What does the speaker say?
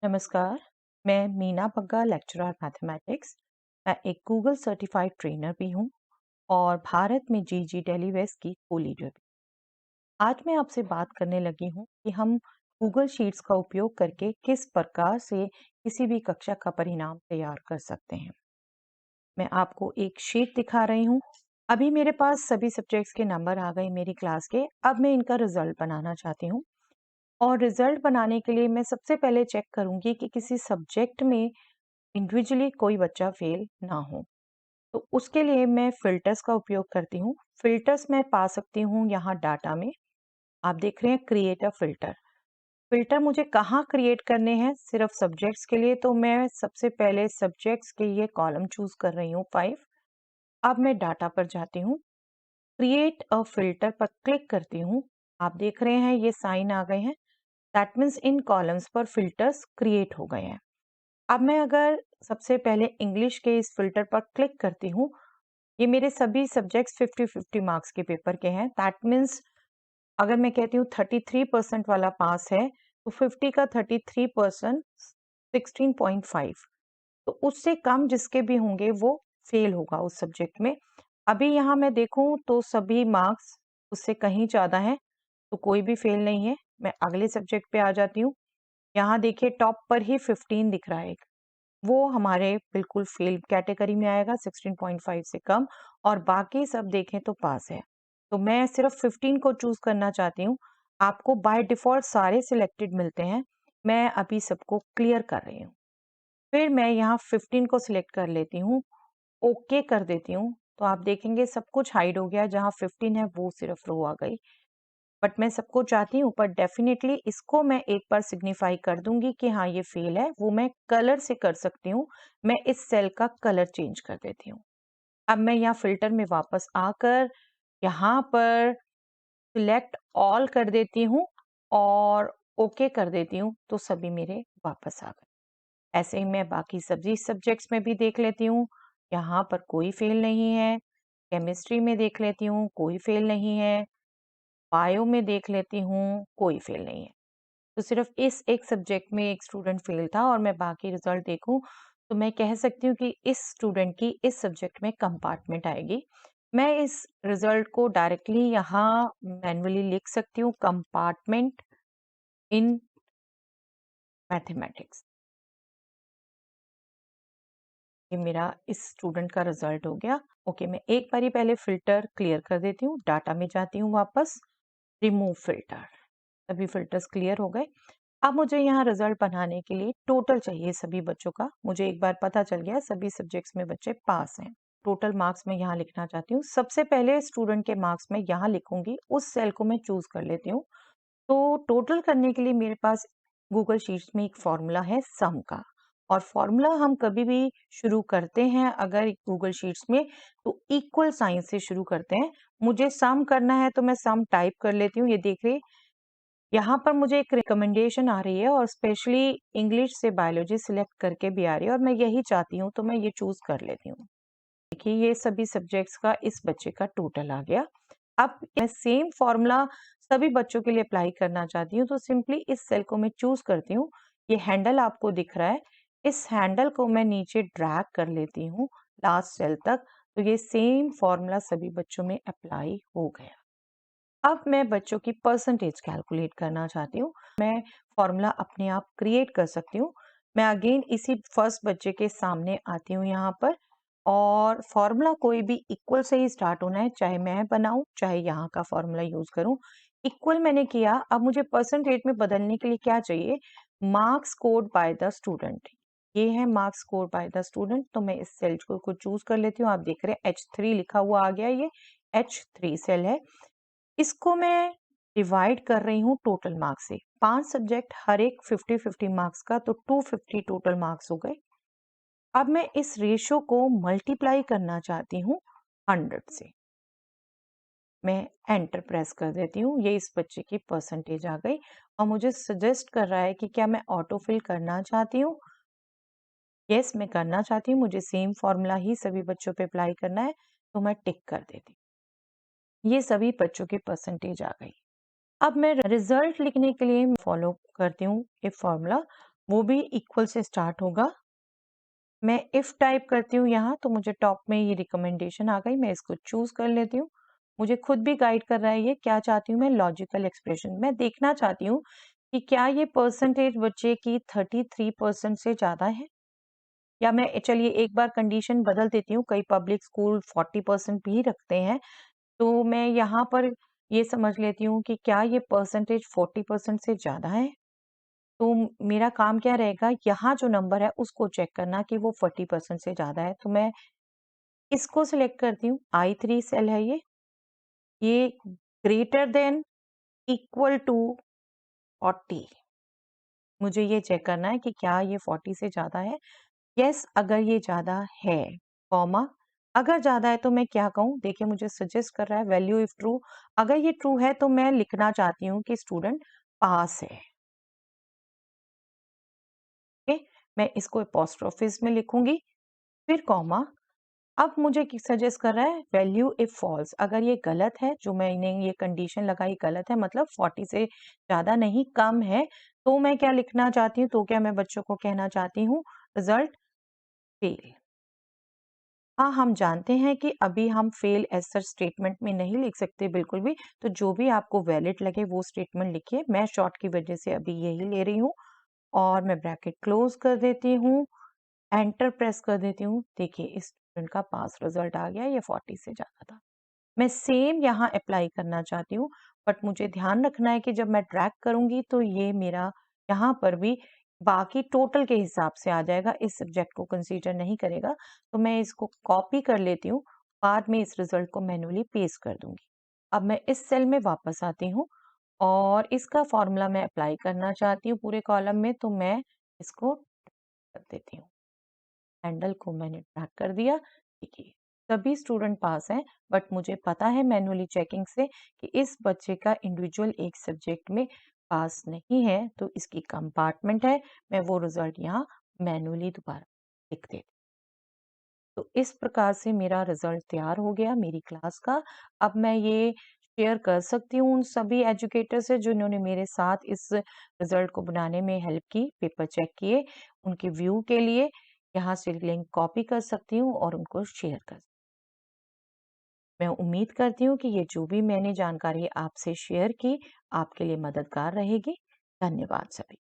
नमस्कार, मैं Meena Bagga lecturer mathematics. मैं एक गूगल सर्टिफाइड ट्रेनर भी हूँ और भारत में जीजी टेलीवेस्ट की को-लीडर भी। आज मैं आपसे बात करने लगी हूँ कि हम गूगल शीट्स का उपयोग करके किस प्रकार से किसी भी कक्षा का परिणाम तैयार कर सकते हैं। मैं आपको एक शीट दिखा रही हूँ। अभी मेरे पास सभी सब्जेक्ट्स के नंबर आ गए मेरी क्लास के। अब मैं इनका रिजल्ट बनाना चाहती हूँ और रिजल्ट बनाने के लिए मैं सबसे पहले चेक करूंगी कि किसी सब्जेक्ट में इंडिविजुअली कोई बच्चा फेल ना हो। तो उसके लिए मैं फिल्टर्स का उपयोग करती हूँ। फिल्टर्स मैं पा सकती हूँ यहाँ डाटा में। आप देख रहे हैं क्रिएट अ फिल्टर। फिल्टर मुझे कहाँ क्रिएट करने हैं? सिर्फ सब्जेक्ट्स के लिए, तो मैं सबसे पहले सब्जेक्ट्स के ये कॉलम चूज कर रही हूँ 5। अब मैं डाटा पर जाती हूँ, क्रिएट अ फिल्टर पर क्लिक करती हूँ। आप देख रहे हैं ये साइन आ गए हैं। दैट मीन्स इन कॉलम्स पर फिल्टर्स क्रिएट हो गए हैं। अब मैं अगर सबसे पहले इंग्लिश के इस फिल्टर पर क्लिक करती हूँ, ये मेरे सभी सब्जेक्ट्स 50-50 मार्क्स के पेपर के हैं। दैट मीन्स अगर मैं कहती हूँ 33% वाला पास है, तो 50 का 33% 16.5, तो उससे कम जिसके भी होंगे वो फेल होगा उस सब्जेक्ट में। अभी यहाँ मैं देखूँ तो सभी मार्क्स उससे कहीं ज़्यादा हैं, तो कोई भी फेल नहीं है। मैं अगले सब्जेक्ट पे आ जाती हूँ। यहाँ देखिए टॉप पर ही 15 दिख रहा है, वो हमारे बिल्कुल फेल कैटेगरी में आएगा, 16.5 से कम, और बाकी सब देखें तो पास है। तो मैं सिर्फ 15 को चूज करना चाहती हूँ। आपको बाय डिफॉल्ट सारे सिलेक्टेड मिलते हैं। मैं अभी सबको क्लियर कर रही हूँ। फिर मैं यहाँ 15 को सिलेक्ट कर लेती हूँ, ओके कर देती हूँ। तो आप देखेंगे सब कुछ हाइड हो गया, जहाँ 15 है वो सिर्फ रो आ गई। बट मैं सबको चाहती हूँ, पर डेफिनेटली इसको मैं एक बार सिग्निफाई कर दूंगी कि हाँ ये फेल है। वो मैं कलर से कर सकती हूँ। मैं इस सेल का कलर चेंज कर देती हूँ। अब मैं यहाँ फिल्टर में वापस आकर यहाँ पर सिलेक्ट ऑल कर देती हूँ और ओके कर देती हूँ, तो सभी मेरे वापस आ गए। ऐसे ही मैं बाकी सभी सब्जेक्ट्स में भी देख लेती हूँ। यहाँ पर कोई फेल नहीं है। केमिस्ट्री में देख लेती हूँ, कोई फेल नहीं है। बायो में देख लेती हूँ, कोई फेल नहीं है। तो सिर्फ इस एक सब्जेक्ट में एक स्टूडेंट फेल था और मैं बाकी रिजल्ट देखूं, तो मैं कह सकती हूँ कि इस स्टूडेंट की इस सब्जेक्ट में कंपार्टमेंट आएगी। मैं इस रिजल्ट को डायरेक्टली यहाँ मैन्युअली लिख सकती हूँ, कंपार्टमेंट इन मैथमेटिक्स। ये मेरा इस स्टूडेंट का रिजल्ट हो गया। ओके, मैं एक बारी पहले फिल्टर क्लियर कर देती हूँ, डाटा में जाती हूँ वापस, रिमूव फिल्टर। सभी फिल्टर्स क्लियर हो गए। अब मुझे यहाँ रिजल्ट बनाने के लिए टोटल चाहिए सभी बच्चों का। मुझे एक बार पता चल गया सभी सब्जेक्ट्स में बच्चे पास हैं। टोटल मार्क्स मैं यहाँ लिखना चाहती हूँ। सबसे पहले स्टूडेंट के मार्क्स मैं यहाँ लिखूंगी, उस सेल को मैं चूज कर लेती हूँ। तो टोटल करने के लिए मेरे पास गूगल शीट्स में एक फॉर्मूला है सम का, और फॉर्मूला हम कभी भी शुरू करते हैं अगर गूगल शीट्स में, तो इक्वल साइन से शुरू करते हैं। मुझे सम करना है तो मैं सम टाइप कर लेती हूँ। ये देख रहे, यहाँ पर मुझे एक रिकमेंडेशन आ रही है और स्पेशली इंग्लिश से बायोलॉजी सिलेक्ट करके भी आ रही है और मैं यही चाहती हूँ, तो मैं ये चूज कर लेती हूँ। देखिए ये सभी सब्जेक्ट्स का इस बच्चे का टोटल आ गया। अब मैं सेम फॉर्मूला सभी बच्चों के लिए अप्लाई करना चाहती हूँ, तो सिंपली इस सेल को मैं चूज करती हूँ। ये हैंडल आपको दिख रहा है, इस हैंडल को मैं नीचे ड्रैग कर लेती हूँ लास्ट सेल तक, तो ये सेम फॉर्मूला सभी बच्चों में अप्लाई हो गया। अब मैं बच्चों की परसेंटेज कैलकुलेट करना चाहती हूँ। मैं फॉर्मूला अपने आप क्रिएट कर सकती हूँ। मैं अगेन इसी फर्स्ट बच्चे के सामने आती हूँ यहाँ पर, और फॉर्मूला कोई भी इक्वल से ही स्टार्ट होना है, चाहे मैं बनाऊं चाहे यहाँ का फॉर्मूला यूज करूं। इक्वल मैंने किया। अब मुझे परसेंटेज में बदलने के लिए क्या चाहिए? Marks scored by the student. ये है marks scored by the student, तो मैं इस सेल को चूज कर लेती हूँ। आप देख रहे हैं H3 लिखा हुआ आ गया, ये H3 सेल है। इसको मैं डिवाइड कर रही हूँ टोटल मार्क्स से। 5 सब्जेक्ट, हर एक 50-50 मार्क्स का, तो 250 टोटल मार्क्स हो गए। अब मैं इस रेशो को मल्टीप्लाई करना चाहती हूँ 100 से। मैं एंटर प्रेस कर देती हूँ। ये इस बच्चे की परसेंटेज आ गई और मुझे सजेस्ट कर रहा है कि क्या मैं ऑटो फिल करना चाहती हूँ। यस, मैं करना चाहती हूँ। मुझे सेम फॉर्मूला ही सभी बच्चों पे अप्लाई करना है, तो मैं टिक कर देती हूँ। ये सभी बच्चों की परसेंटेज आ गई। अब मैं रिजल्ट लिखने के लिए फॉलो करती हूँ ये फॉर्मूला। वो भी इक्वल से स्टार्ट होगा। मैं इफ टाइप करती हूँ यहाँ तो मुझे टॉप में ये रिकमेंडेशन आ गई, मैं इसको चूज़ कर लेती हूँ। मुझे खुद भी गाइड कर रहा है ये, क्या चाहती हूँ मैं लॉजिकल एक्सप्रेशन। मैं देखना चाहती हूँ कि क्या ये परसेंटेज बच्चे की 33% से ज़्यादा है? या मैं चलिए एक बार कंडीशन बदल देती हूँ, कई पब्लिक स्कूल 40% भी रखते हैं, तो मैं यहाँ पर ये समझ लेती हूँ कि क्या ये परसेंटेज 40% से ज़्यादा है? तो मेरा काम क्या रहेगा, यहाँ जो नंबर है उसको चेक करना कि वो 40% से ज़्यादा है। तो मैं इसको सिलेक्ट करती हूँ, I3 सेल है ये ग्रेटर देन इक्वल टू 40। मुझे ये चेक करना है कि क्या ये 40 से ज़्यादा है? यस, अगर ये ज़्यादा है, कॉमा, अगर ज़्यादा है तो मैं क्या कहूँ? देखिए मुझे सजेस्ट कर रहा है वैल्यू इफ ट्रू। अगर ये ट्रू है तो मैं लिखना चाहती हूँ कि स्टूडेंट पास है। ओके, मैं इसको एपोस्ट्रोफिस में लिखूंगी, फिर कॉमा। अब मुझे सजेस्ट कर रहा है वैल्यू इफ फॉल्स। अगर ये गलत है, जो मैंने ये कंडीशन लगाई गलत है, मतलब 40 से ज़्यादा नहीं कम है, तो मैं क्या लिखना चाहती हूँ? तो क्या मैं बच्चों को कहना चाहती हूँ रिजल्ट फेल। हाँ, हम जानते हैं कि अभी हम फेल एज़ सच स्टेटमेंट में नहीं लिख सकते बिल्कुल भी, तो जो भी आपको वैलिड लगे वो स्टेटमेंट लिखिए। मैं शॉर्ट की वजह से अभी यही ले रही हूँ और मैं ब्रैकेट क्लोज़ कर देती हूँ, एंटर प्रेस कर देती हूँ। देखिए इस स्टूडेंट का पास रिजल्ट आ गया, ये 40 से ज़्यादा था। मैं सेम यहाँ अप्लाई करना चाहती हूँ, बट मुझे ध्यान रखना है कि जब मैं ट्रैक करूँगी तो ये मेरा यहाँ पर भी बाकी टोटल के हिसाब से आ जाएगा, इस सब्जेक्ट को कंसीडर नहीं करेगा। तो मैं इसको कॉपी कर लेती हूँ, बाद में इस रिजल्ट को मैन्युअली पेस्ट कर दूँगी। अब मैं इस सेल में वापस आती हूँ और इसका फॉर्मूला मैं अप्लाई करना चाहती हूँ पूरे कॉलम में, तो मैं इसको कर देती हूँ। हैंडल को मैंने ट्रैक कर दिया। देखिए सभी स्टूडेंट पास हैं, बट मुझे पता है मैन्युअली चेकिंग से कि इस बच्चे का इंडिविजुअल एक सब्जेक्ट में पास नहीं है, तो इसकी कंपार्टमेंट है। मैं वो रिजल्ट यहाँ मैन्युअली दोबारा लिख देती। तो इस प्रकार से मेरा रिजल्ट तैयार हो गया मेरी क्लास का। अब मैं ये शेयर कर सकती हूँ उन सभी एजुकेटर से जिन्होंने मेरे साथ इस रिजल्ट को बनाने में हेल्प की, पेपर चेक किए, उनके व्यू के लिए यहाँ से लिंक कॉपी कर सकती हूँ और उनको शेयर कर। मैं उम्मीद करती हूँ कि ये जो भी मैंने जानकारी आपसे शेयर की आपके लिए मददगार रहेगी। धन्यवाद सभी।